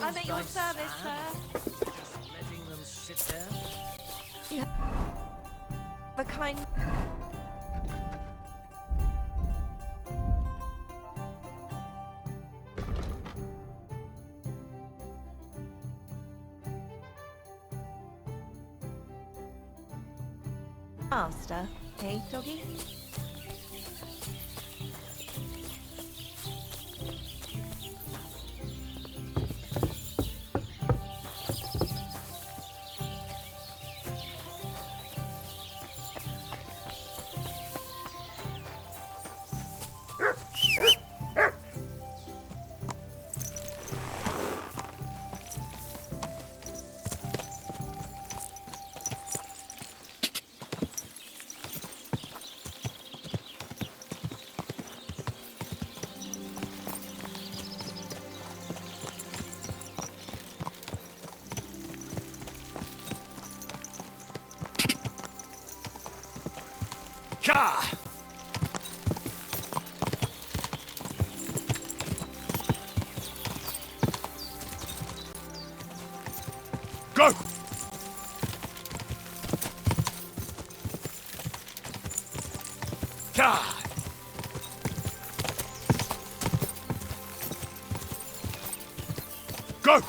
I'm at your service, sir. Just letting them sit there? You have a kind... master, eh, doggy? Ka! Go! Ka! Go!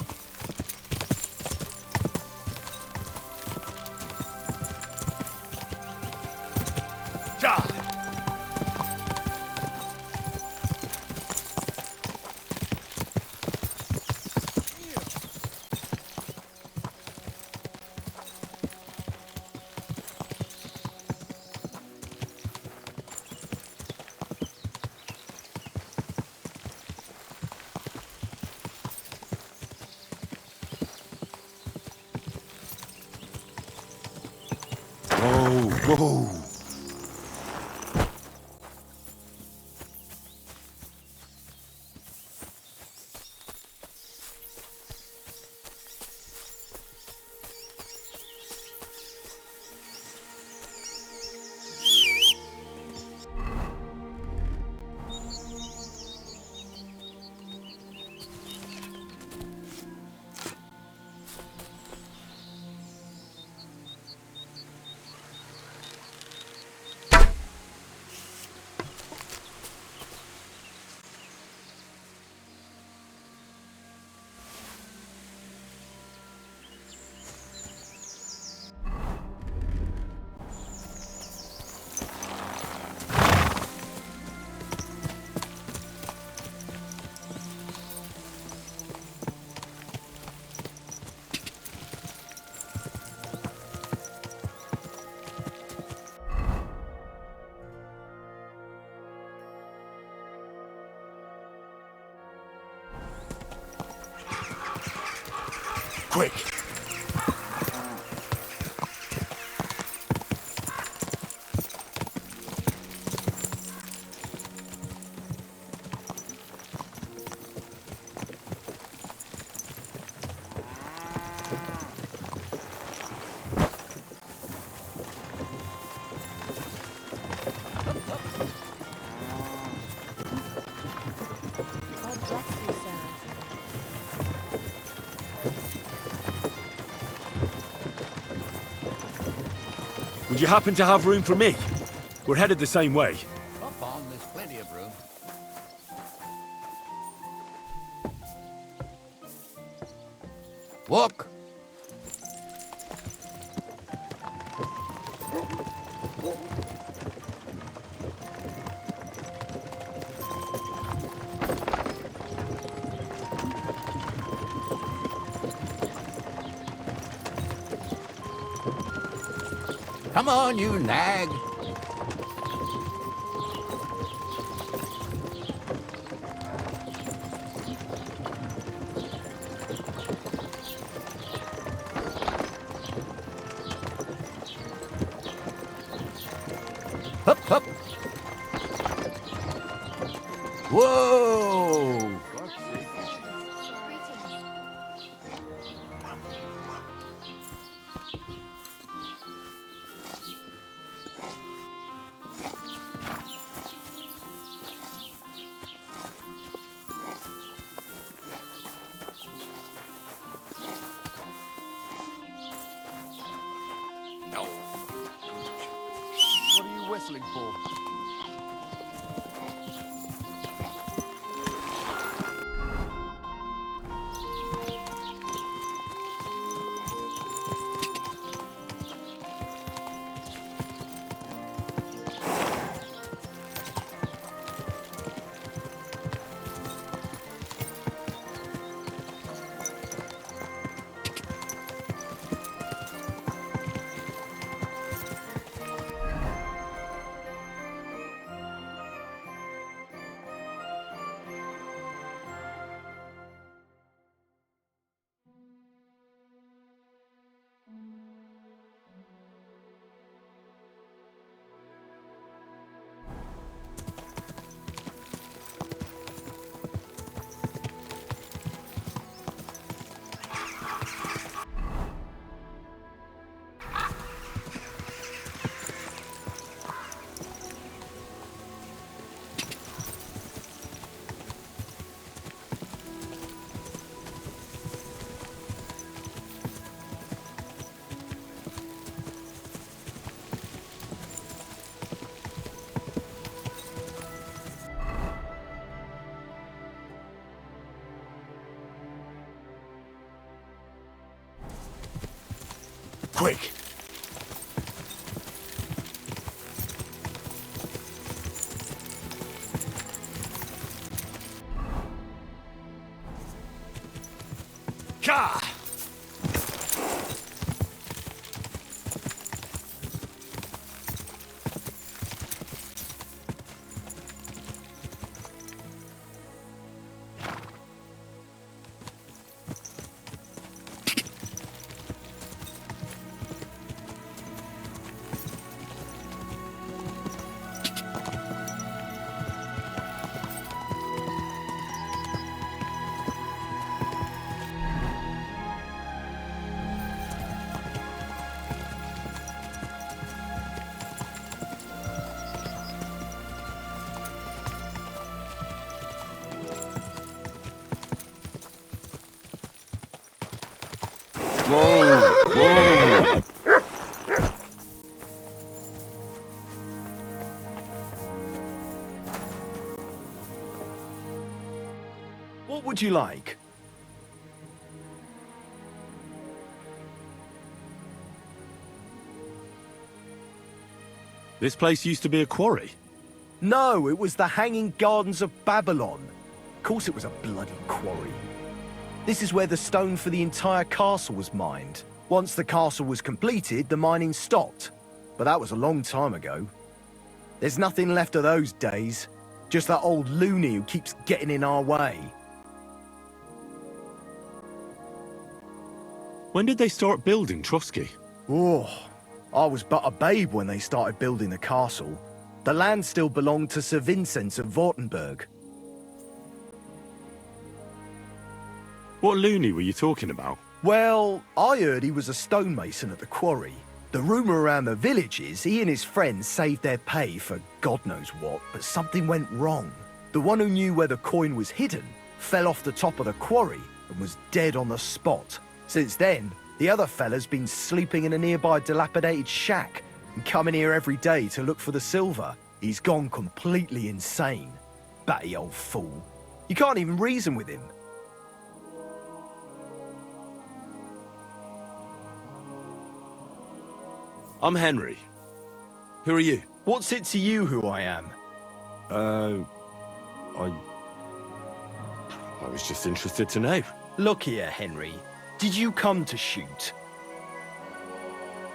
Ka! Whoa, whoa. Quick! God bless you, sir. Would you happen to have room for me? We're headed the same way. Up on, there's plenty of room. Walk! Come on, you nag! Hup, hup! Whoa! you whistling for? Quick! Ka! Whoa! Whoa! What would you like? This place used to be a quarry. No, it was the Hanging Gardens of Babylon. Of course it was a bloody quarry. This is where the stone for the entire castle was mined. Once the castle was completed, the mining stopped. But that was a long time ago. There's nothing left of those days. Just that old loony who keeps getting in our way. When did they start building Trotsky? Oh, I was but a babe when they started building the castle. The land still belonged to Sir Vincent of Wartenberg. What loony were you talking about? Well, I heard he was a stonemason at the quarry. The rumour around the village is he and his friends saved their pay for God knows what, but something went wrong. The one who knew where the coin was hidden fell off the top of the quarry and was dead on the spot. Since then, the other fella's been sleeping in a nearby dilapidated shack and coming here every day to look for the silver. He's gone completely insane. Batty old fool. You can't even reason with him. I'm Henry. Who are you? What's it to you who I am? I was just interested to know. Look here, Henry. Did you come to shoot?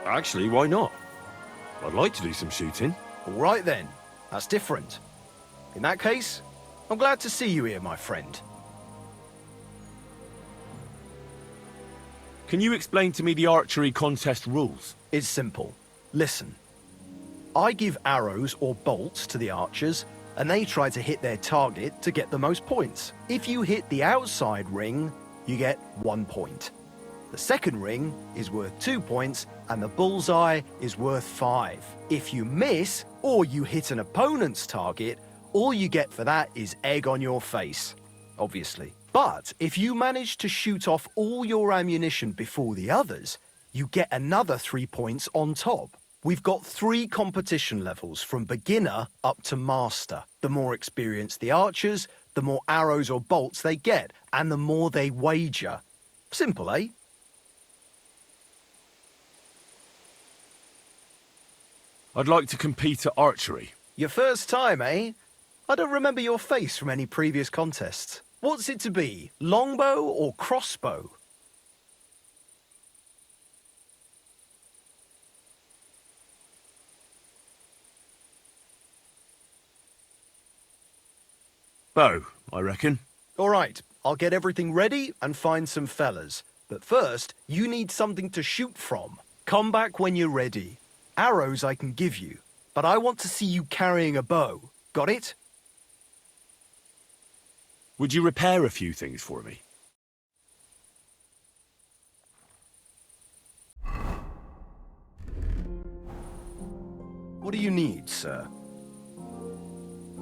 Actually, why not? I'd like to do some shooting. All right then. That's different. In that case, I'm glad to see you here, my friend. Can you explain to me the archery contest rules? It's simple. Listen. I give arrows or bolts to the archers, and they try to hit their target to get the most points. If you hit the outside ring, you get 1 point. The second ring is worth 2 points, and the bullseye is worth 5. If you miss, or you hit an opponent's target, all you get for that is egg on your face, obviously. But if you manage to shoot off all your ammunition before the others, you get another 3 points on top. We've got 3 competition levels from beginner up to master. The more experienced the archers, the more arrows or bolts they get, and the more they wager. Simple, eh? I'd like to compete at archery. Your first time, eh? I don't remember your face from any previous contests. What's it to be, longbow or crossbow? Bow, I reckon. All right, I'll get everything ready and find some fellas. But first, you need something to shoot from. Come back when you're ready. Arrows I can give you, but I want to see you carrying a bow. Got it? Would you repair a few things for me? What do you need, sir?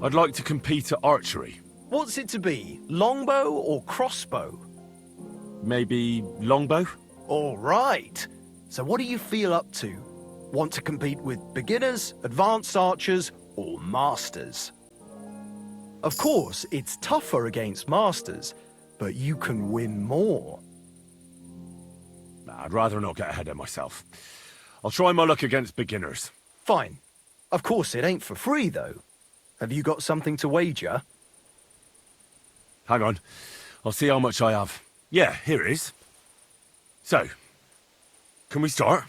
I'd like to compete at archery. What's it to be, longbow or crossbow? Maybe longbow? All right. So what do you feel up to? Want to compete with beginners, advanced archers, or masters? Of course, it's tougher against masters, but you can win more. Nah, I'd rather not get ahead of myself. I'll try my luck against beginners. Fine. Of course, it ain't for free, though. Have you got something to wager? Hang on. I'll see how much I have. Yeah, here it is. So, can we start?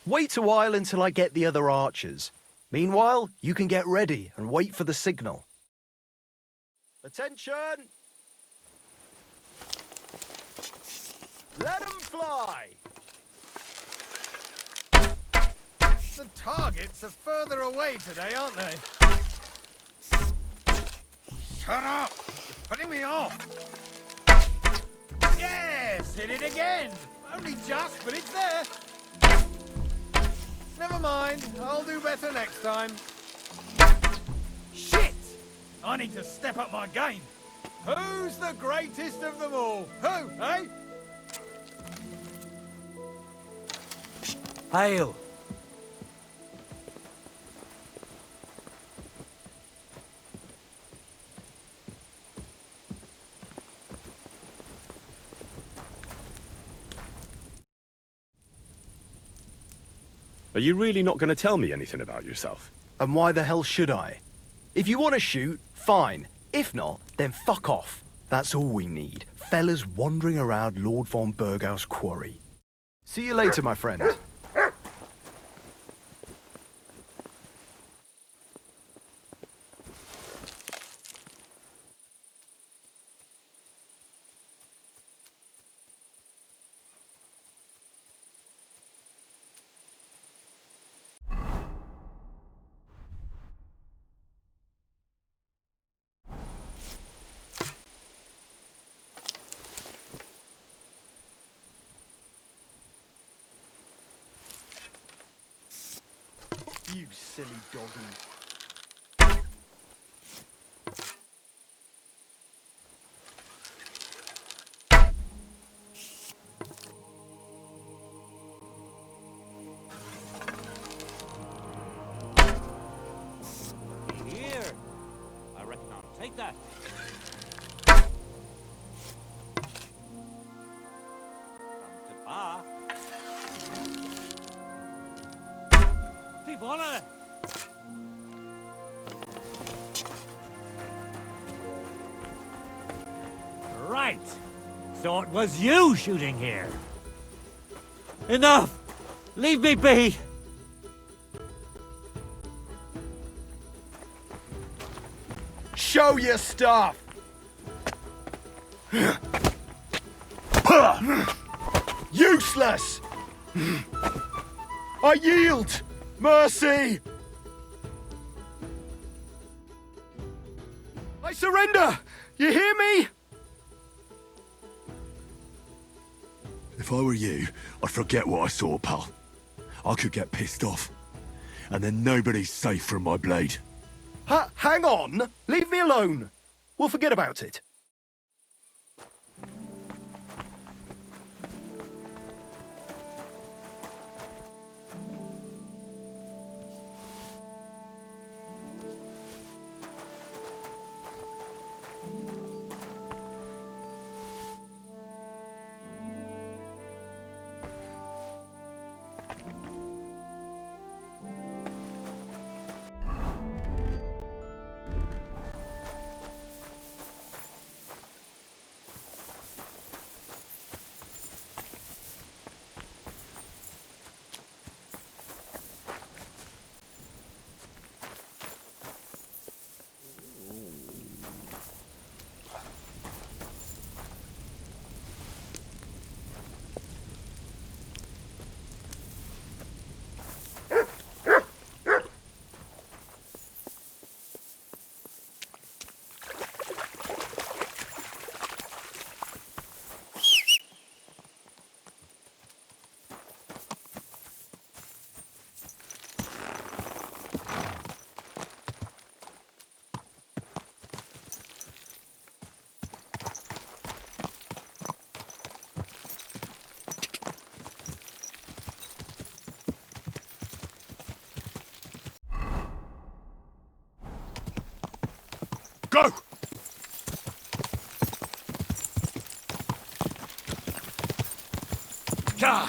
Wait a while until I get the other archers. Meanwhile, you can get ready and wait for the signal. Attention! Let 'em fly! The targets are further away today, aren't they? Shut up! You're putting me off! Yes! Hit it again! Only just, but it's there! Never mind, I'll do better next time. Shit! I need to step up my game. Who's the greatest of them all? Who, eh? Hail! Are you really not going to tell me anything about yourself? And why the hell should I? If you want to shoot, fine. If not, then fuck off. That's all we need. Fellas wandering around Lord von Burgau's quarry. See you later, my friend. You silly doggy. Here. I reckon I'll take that. Come to bar. People on it. Right. So it was you shooting here. Enough. Leave me be. Show your stuff! Useless! I yield! Mercy! I surrender! You hear me? If I were you, I'd forget what I saw, pal. I could get pissed off. And then nobody's safe from my blade. Hang on! Leave me alone! We'll forget about it. Go! God!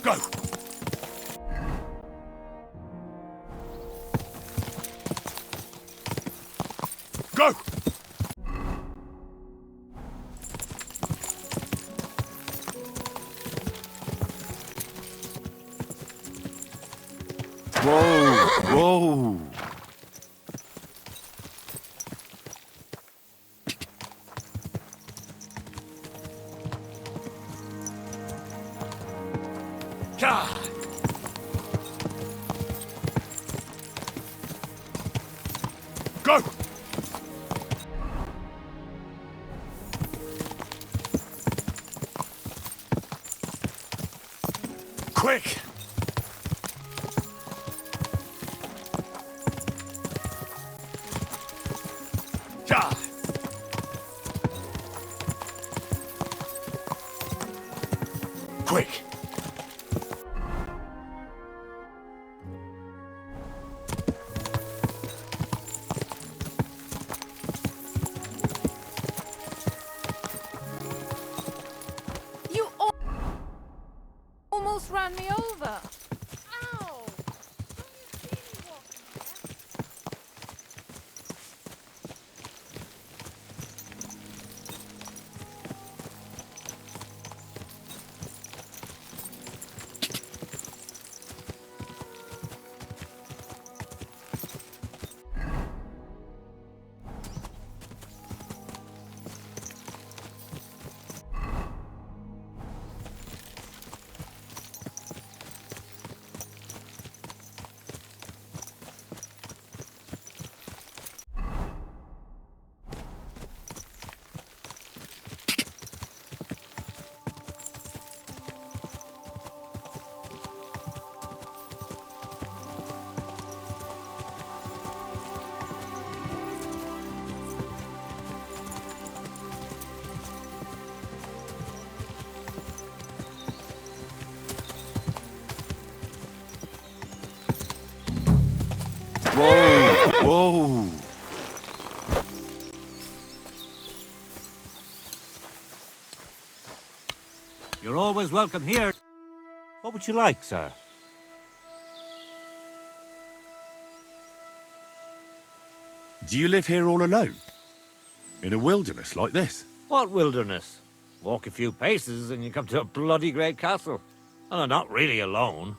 Go! Go! Whoa! Whoa! God! Go! Quick! God! Quick! You almost ran me over. Ow! Don't you see me walking here? Whoa! Whoa! You're always welcome here. What would you like, sir? Do you live here all alone? In a wilderness like this? What wilderness? Walk a few paces and you come to a bloody great castle. And I'm not really alone.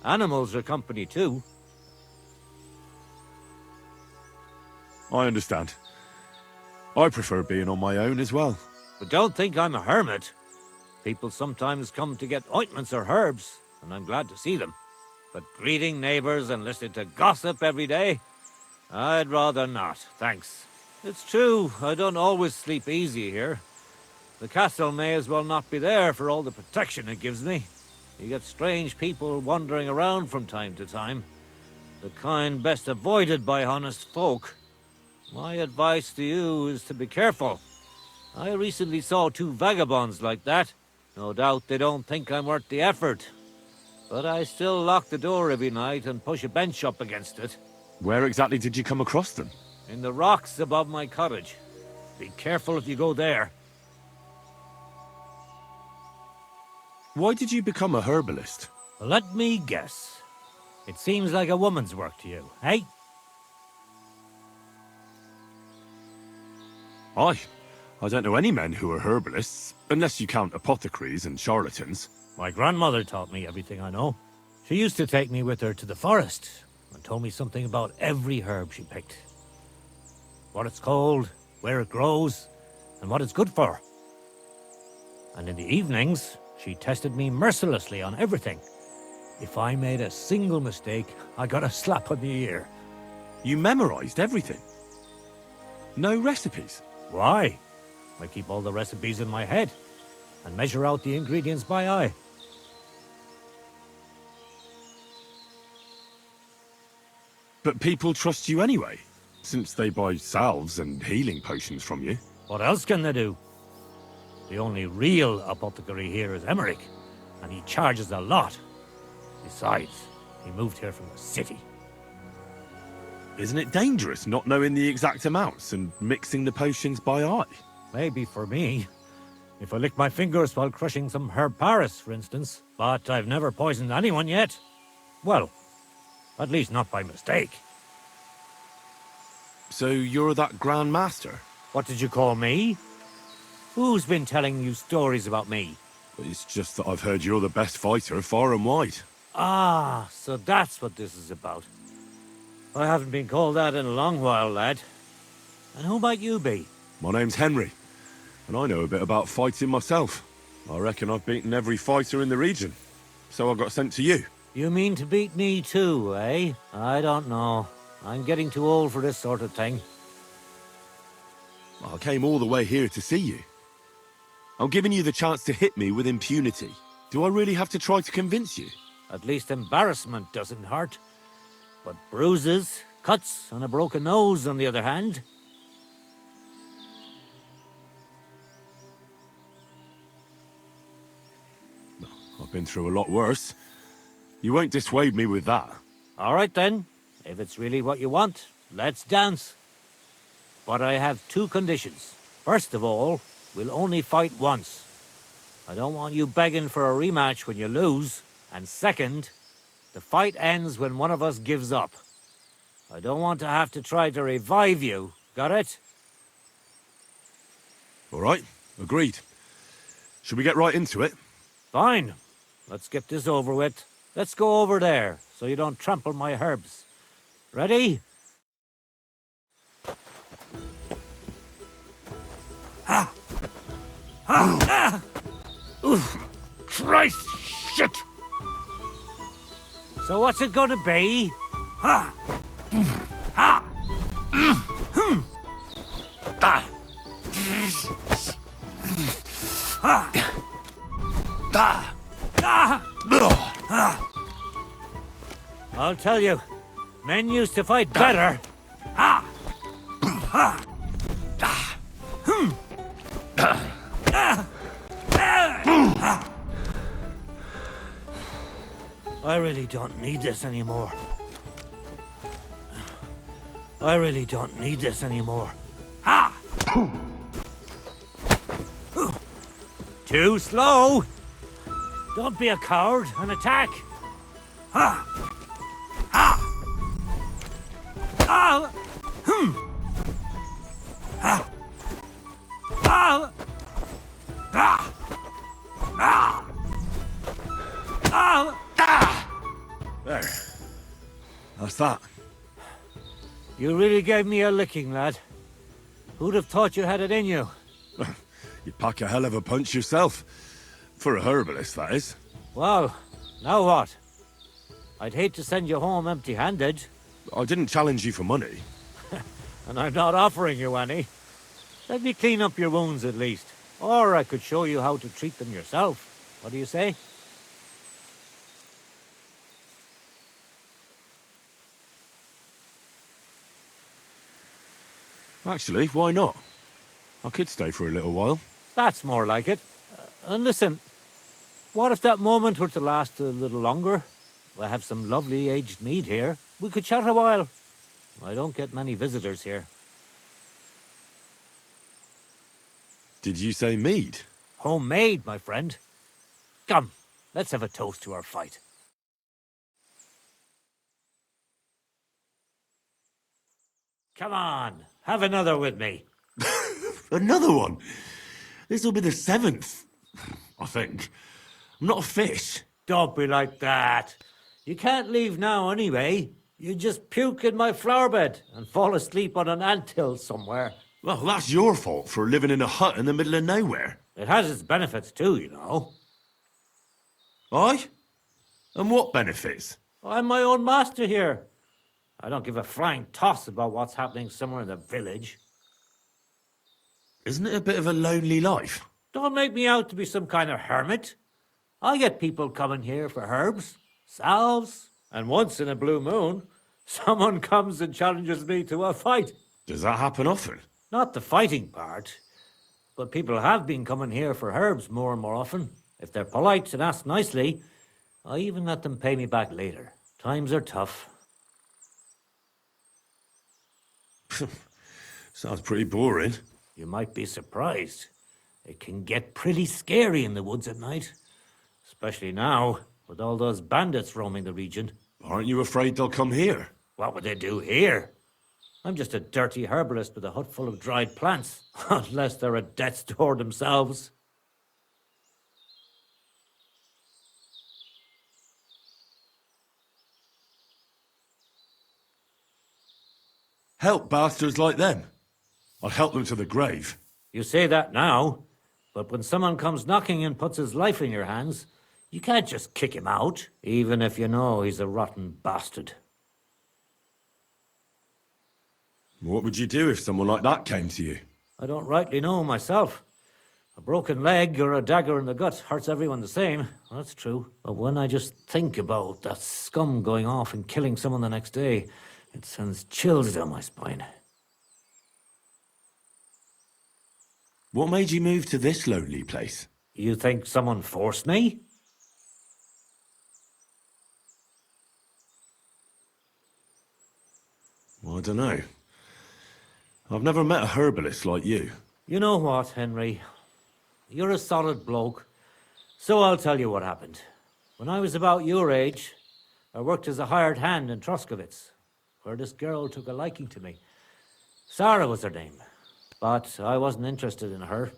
Animals are company too. I understand. I prefer being on my own as well. But don't think I'm a hermit. People sometimes come to get ointments or herbs, and I'm glad to see them. But greeting neighbors and listening to gossip every day? I'd rather not, thanks. It's true, I don't always sleep easy here. The castle may as well not be there for all the protection it gives me. You get strange people wandering around from time to time. The kind best avoided by honest folk. My advice to you is to be careful. I recently saw 2 vagabonds like that. No doubt they don't think I'm worth the effort. But I still lock the door every night and push a bench up against it. Where exactly did you come across them? In the rocks above my cottage. Be careful if you go there. Why did you become a herbalist? Let me guess. It seems like a woman's work to you, eh? I don't know any men who are herbalists, unless you count apothecaries and charlatans. My grandmother taught me everything I know. She used to take me with her to the forest and told me something about every herb she picked. What it's called, where it grows, and what it's good for. And in the evenings, she tested me mercilessly on everything. If I made a single mistake, I got a slap on the ear. You memorized everything? No recipes? Why? I keep all the recipes in my head and measure out the ingredients by eye. But people trust you anyway, since they buy salves and healing potions from you. What else can they do? The only real apothecary here is Emmerich, and he charges a lot. Besides, He moved here from the city. Isn't it dangerous not knowing the exact amounts and mixing the potions by eye? Maybe for me. If I lick my fingers while crushing some herb Paris, for instance. But I've never poisoned anyone yet. Well, at least not by mistake. So you're that Grand Master? What did you call me? Who's been telling you stories about me? It's just that I've heard you're the best fighter far and wide. Ah, so that's what this is about. I haven't been called that in a long while, lad. And who might you be? My name's Henry, and I know a bit about fighting myself. I reckon I've beaten every fighter in the region, so I got sent to you. You mean to beat me too, eh? I don't know. I'm getting too old for this sort of thing. I came all the way here to see you. I'm giving you the chance to hit me with impunity. Do I really have to try to convince you? At least embarrassment doesn't hurt. But bruises, cuts, and a broken nose, on the other hand. I've been through a lot worse. You won't dissuade me with that. All right then. If it's really what you want, let's dance. But I have two conditions. First of all, we'll only fight once. I don't want you begging for a rematch when you lose. And second, the fight ends when one of us gives up. I don't want to have to try to revive you. Got it? All right, agreed. Should we get right into it? Fine. Let's get this over with. Let's go over there, so you don't trample my herbs. Ready? Ha! Ha! Ah! Oof! Christ! Shit! So what's it gonna be? Ha! Ha! Ah! Ah! Ah! Ah! I'll tell you, men used to fight better. Ah! Ah! Ah! Ah! Ah! I really don't need this anymore. I really don't need this anymore. Ah! Too slow! Don't be a coward and attack! Ha! Ha! Ah! Ah! Ah! Ah! Ah! Ah! Ah! There. That's that. You really gave me a licking, lad. Who'd have thought you had it in you? You pack a hell of a punch yourself. For a herbalist, that is. Well, now what? I'd hate to send you home empty-handed. I didn't challenge you for money. And I'm not offering you any. Let me clean up your wounds at least. Or I could show you how to treat them yourself. What do you say? Actually, why not? I could stay for a little while. That's more like it. And listen, what if that moment were to last a little longer? I have some lovely aged mead here. We could chat a while. I don't get many visitors here. Did you say mead? Homemade, my friend. Come, let's have a toast to our fight. Come on, have another with me. Another one? This'll be the 7th. I think. I'm not a fish. Don't be like that. You can't leave now anyway. You just puke in my flower bed and fall asleep on an anthill somewhere. Well, that's your fault for living in a hut in the middle of nowhere. It has its benefits too, you know. Aye? And what benefits? I'm my own master here. I don't give a flying toss about what's happening somewhere in the village. Isn't it a bit of a lonely life? Don't make me out to be some kind of hermit. I get people coming here for herbs, salves, and once in a blue moon, someone comes and challenges me to a fight. Does that happen often? Not the fighting part, but people have been coming here for herbs more and more often. If they're polite and ask nicely, I even let them pay me back later. Times are tough. Sounds pretty boring. You might be surprised. It can get pretty scary in the woods at night. Especially now, with all those bandits roaming the region. Aren't you afraid they'll come here? What would they do here? I'm just a dirty herbalist with a hut full of dried plants. Unless they're at death's door themselves. Help bastards like them. I'll help them to the grave. You say that now, but when someone comes knocking and puts his life in your hands, you can't just kick him out, even if you know he's a rotten bastard. What would you do if someone like that came to you? I don't rightly know myself. A broken leg or a dagger in the gut hurts everyone the same, that's true. But when I just think about that scum going off and killing someone the next day, it sends chills down my spine. What made you move to this lonely place? You think someone forced me? Well, I don't know. I've never met a herbalist like you. You know what, Henry? You're a solid bloke. So I'll tell you what happened. When I was about your age, I worked as a hired hand in Troskowitz, where this girl took a liking to me. Sarah was her name. But I wasn't interested in her,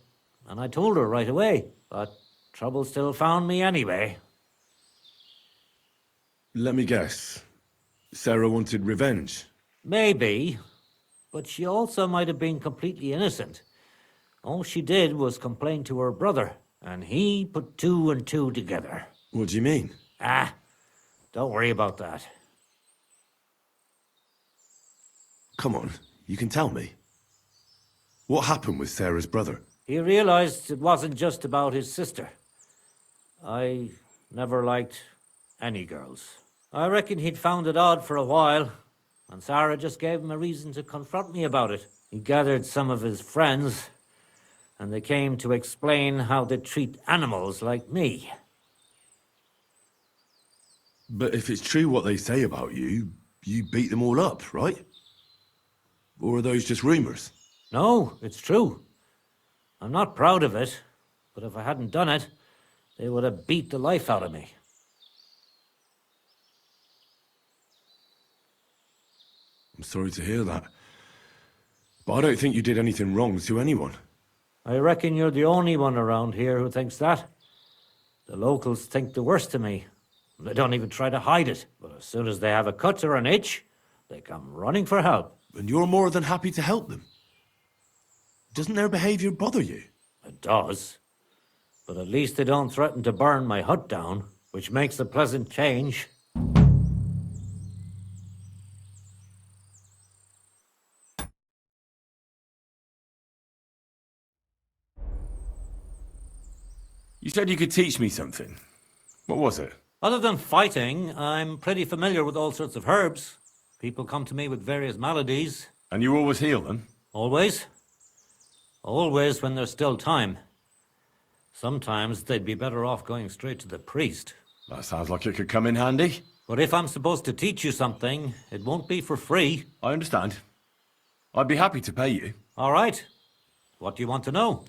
and I told her right away. But trouble still found me anyway. Let me guess. Sarah wanted revenge. Maybe, but she also might have been completely innocent. All she did was complain to her brother, and he put two and two together. What do you mean? Don't worry about that. Come on, you can tell me. What happened with Sarah's brother? He realized it wasn't just about his sister. I never liked any girls. I reckon he'd found it odd for a while, and Sarah just gave him a reason to confront me about it. He gathered some of his friends, and they came to explain how they treat animals like me. But if it's true what they say about you, you beat them all up, right? Or are those just rumors? No, it's true. I'm not proud of it, but if I hadn't done it, they would have beat the life out of me. I'm sorry to hear that. But I don't think you did anything wrong to anyone. I reckon you're the only one around here who thinks that. The locals think the worst of me. They don't even try to hide it. But as soon as they have a cut or an itch, they come running for help. And you're more than happy to help them. Doesn't their behavior bother you? It does. But at least they don't threaten to burn my hut down, which makes a pleasant change. You said you could teach me something. What was it? Other than fighting, I'm pretty familiar with all sorts of herbs. People come to me with various maladies. And you always heal them? Always. Always when there's still time. Sometimes they'd be better off going straight to the priest. That sounds like it could come in handy. But if I'm supposed to teach you something, it won't be for free. I understand. I'd be happy to pay you. All right. What do you want to know?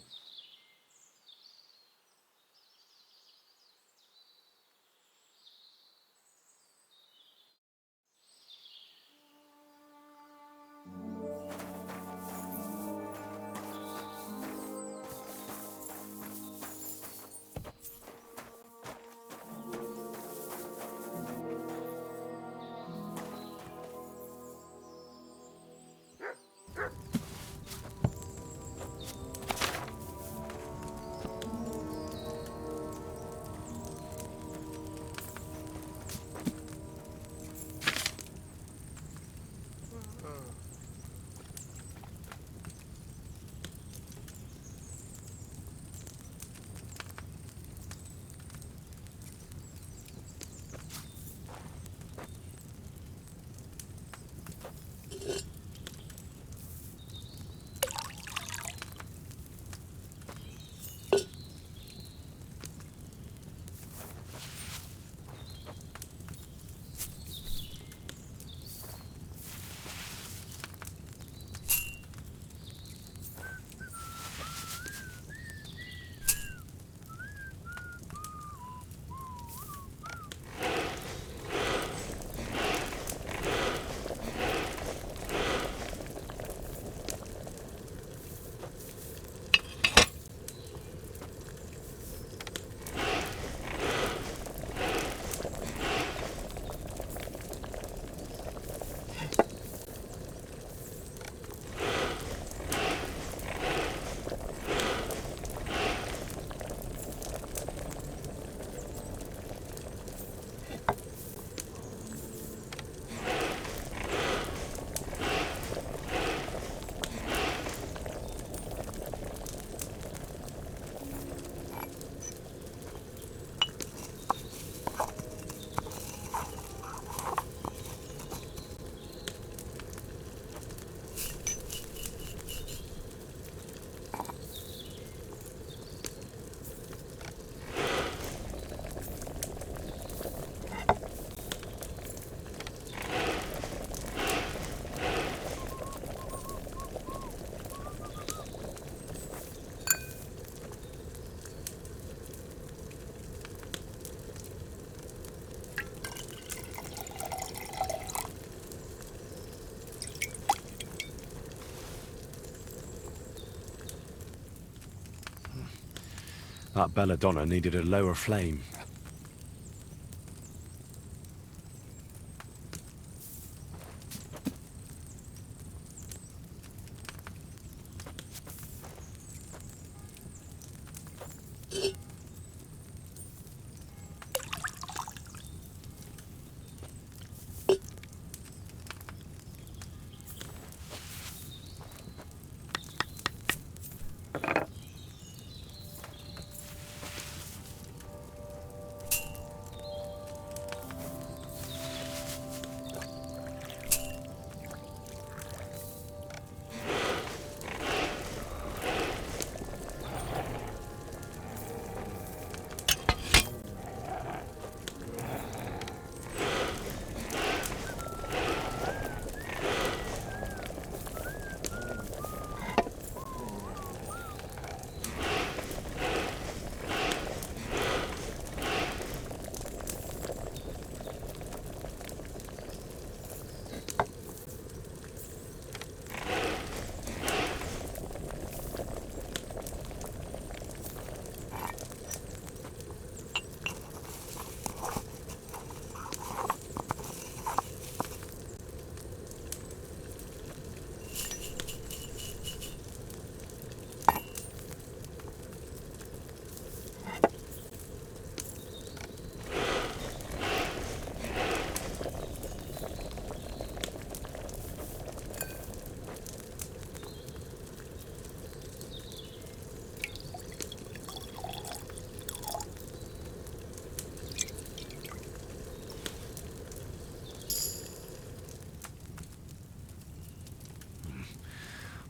That belladonna needed a lower flame.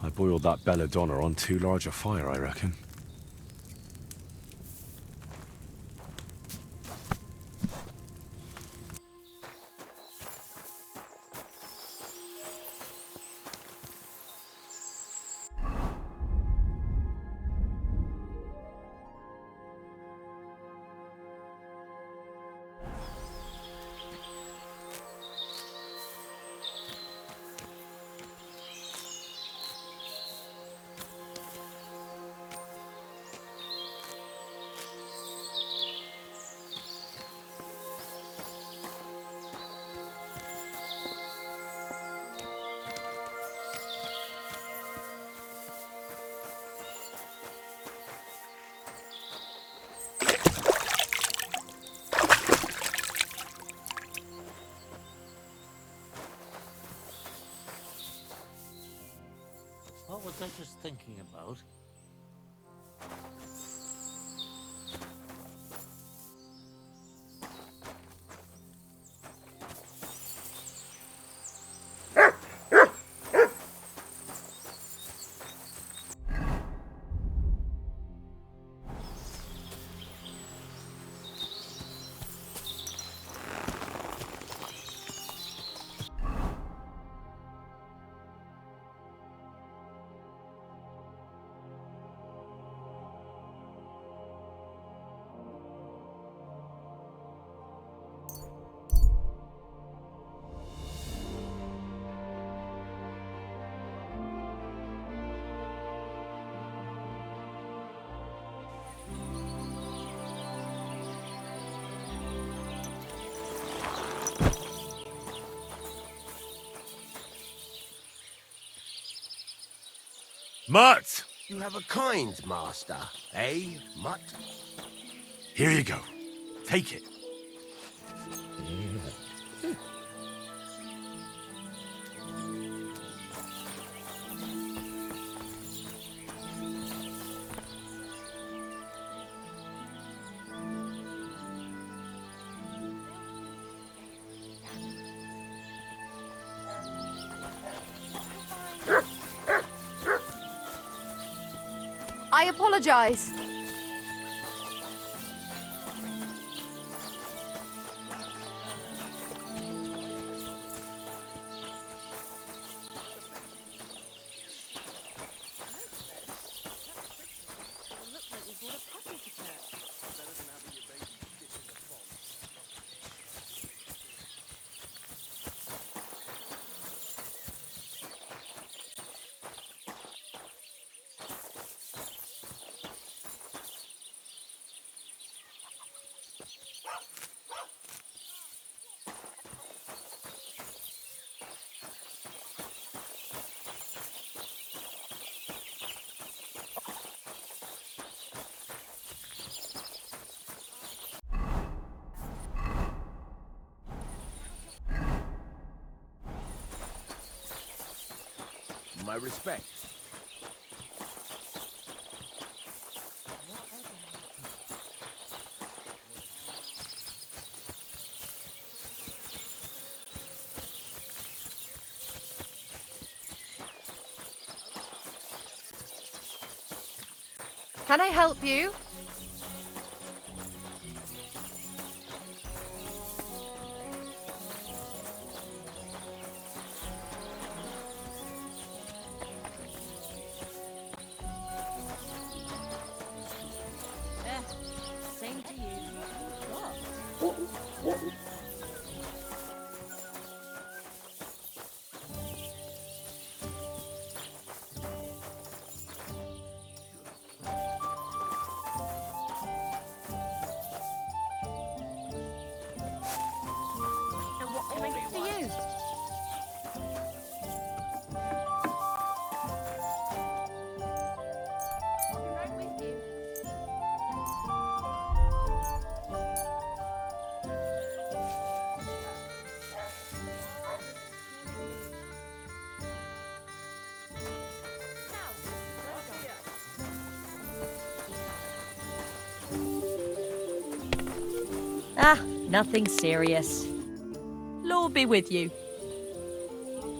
I boiled that belladonna on too large a fire, I reckon. What was I just thinking about? Mutt! You have a kind master, eh, Mutt? Here you go. Take it. I apologize. my respects. Can I help you? Yeah, same to you. What? And what can I do for you? I'll be right with you. Now, Ah, nothing serious. Lord be with you.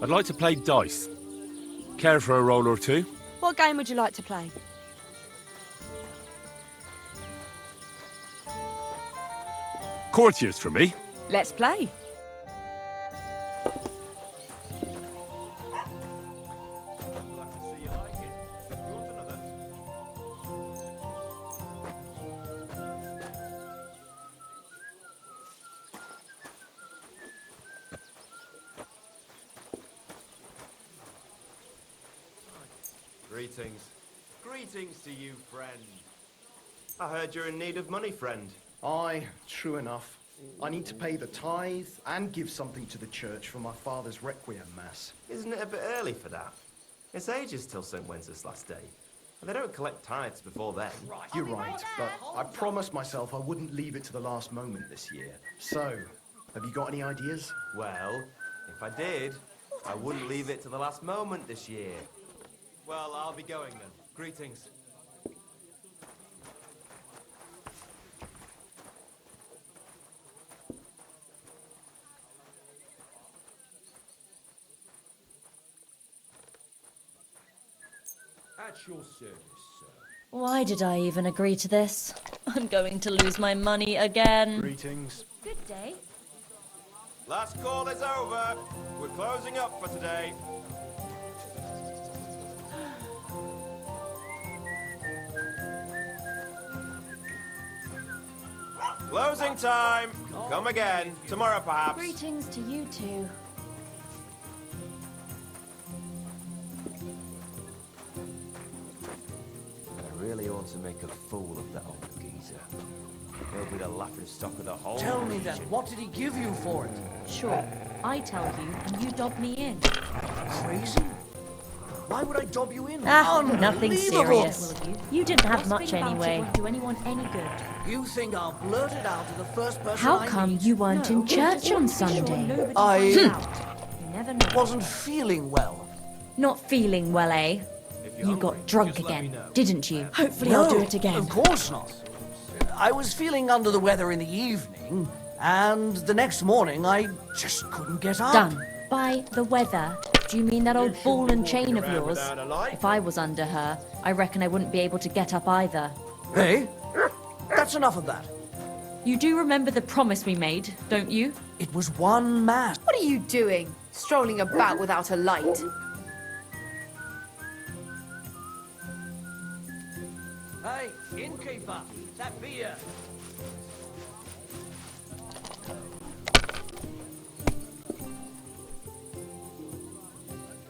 I'd like to play dice. Care for a roll or two? What game would you like to play? Courtiers for me. Let's play. Greetings. Greetings to you, friend. I heard you're in need of money, friend. Aye, true enough. I need to pay the tithe and give something to the church for my father's requiem mass. Isn't it a bit early for that? It's ages till St. Wence's last day. And they don't collect tithes before then. You're right, but I promised myself I wouldn't leave it to the last moment this year. So, have you got any ideas? Well, if I did, I wouldn't leave it to the last moment this year. Well, I'll be going then. Greetings. At your service, sir. Why did I even agree to this? I'm going to lose my money again. Greetings. Good day. Last call is over. We're closing up for today. Closing time. Come again. Tomorrow, perhaps. Greetings to you too. I really ought to make a fool of that old geezer. He'll be the laughing stock of the whole Tell me then, region. what did he give you for it? Sure, I tell you and you dob me in. Crazy? Why would I dob you in? Ah, nothing Unbelievable. serious. You didn't have much Thing about it anyway. won't do anyone any good. You think I'll blurt it out to the first person How I come meet? you weren't in church on Sunday? Nobody I- finds out. You never know. Wasn't feeling well. Not feeling well, eh? If you're You hungry, got drunk just let me again, know. didn't you? Hopefully I'll do it again. Of course not. I was feeling under the weather in the evening, and the next morning I just couldn't get up. Done. By the weather, do you mean that old ball and chain of around yours? without a light? If I was under her, I reckon I wouldn't be able to get up either. Hey, that's enough of that. You do remember the promise we made, don't you? It was one mass. What are you doing? Strolling about without a light? Hey, innkeeper, that beer.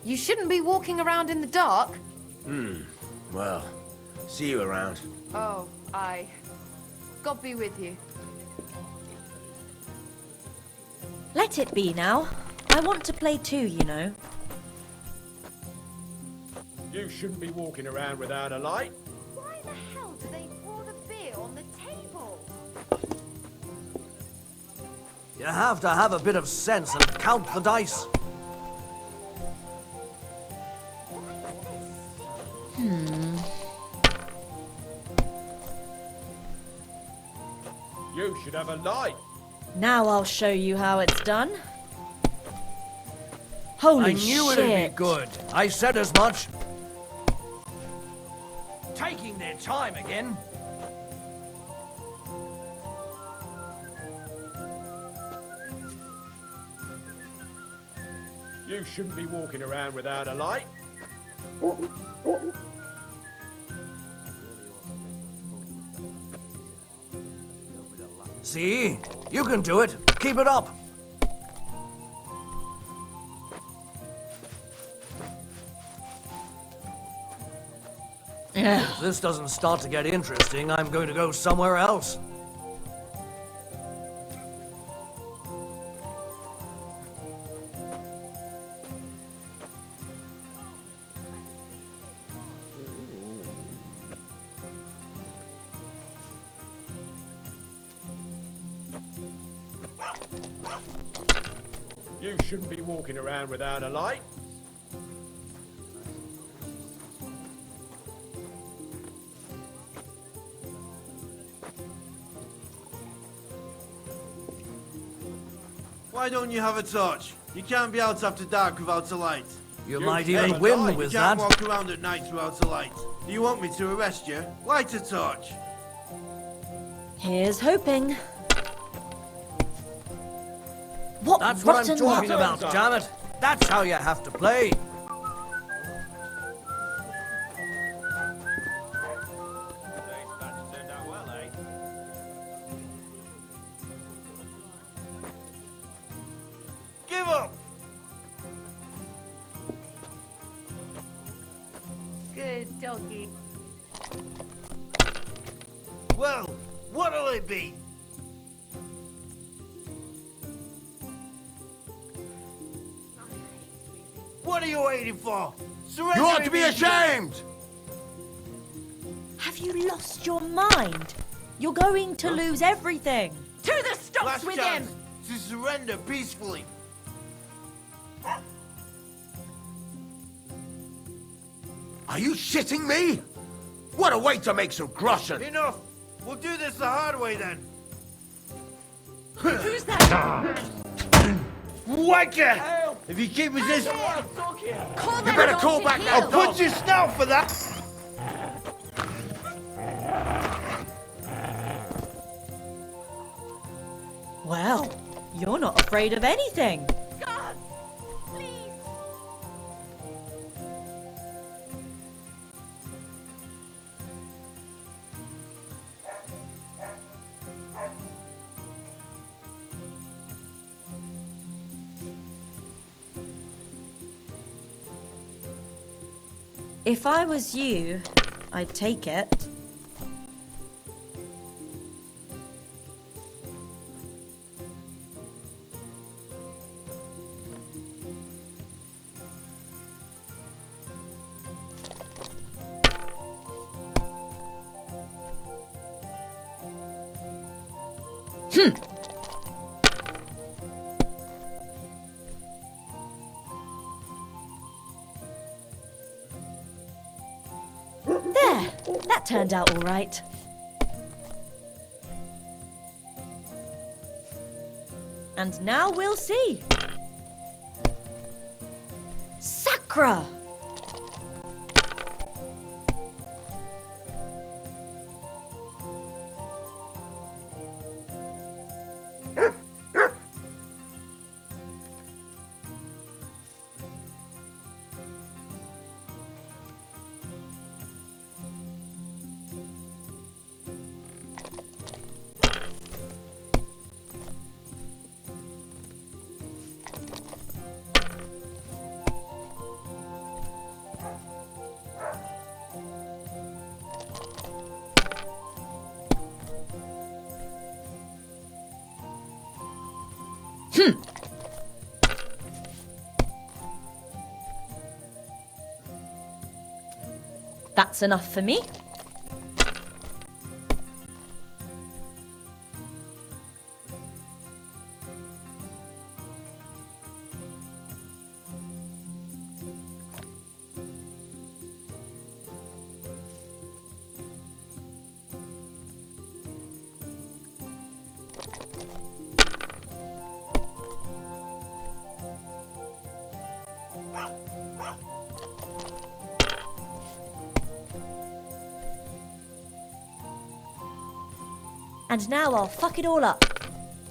You shouldn't be walking around in the dark. Well, see you around. Oh, aye. God be with you. Let it be now. I want to play too, you know. You shouldn't be walking around without a light. Why the hell do they pour the beer on the table? You have to have a bit of sense and count the dice. You should have a light. Now I'll show you how it's done. Holy I knew shit. it'd be good. I said as much. Taking their time again. You shouldn't be walking around without a light. See? You can do it. Keep it up. If this doesn't start to get interesting, I'm going to go somewhere else. You shouldn't be walking around without a light. Why don't you have a torch? You can't be out after dark without a light. You might even win with you can't that. walk around at night without a light. Do you want me to arrest you? Light a torch. Here's hoping. What That's what I'm rotten talking luck. about, damn it. That's how you have to play. Turned out well, eh? Give up! Good doggy. Well, what'll it be? What are you waiting for? Surrender! You ought to be ashamed! Have you lost your mind? You're going to lose everything. To the stocks Last with chance him! to surrender peacefully. Are you shitting me? What a way to make some groschen! Enough! We'll do this the hard way then. Who's that? Wanker! If you keep resisting, Call You better call back that I'll dog! put you snout for that! Well, you're not afraid of anything. God, please. If I was you, I'd take it. There, that turned out all right. And now we'll see. Sacra! That's enough for me. And now I'll fuck it all up.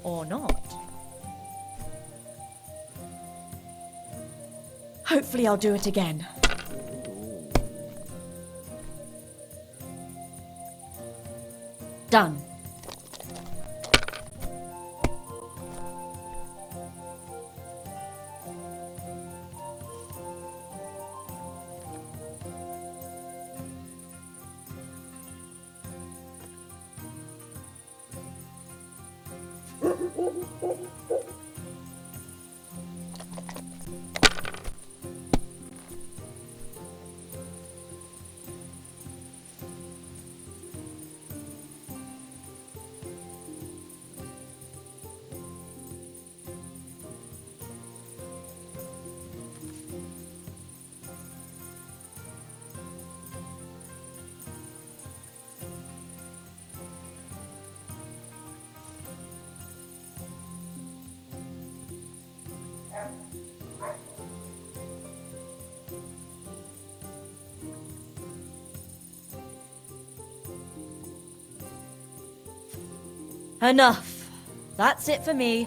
Or not. Hopefully I'll do it again. Done. Enough. That's it for me.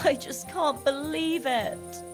I just can't believe it.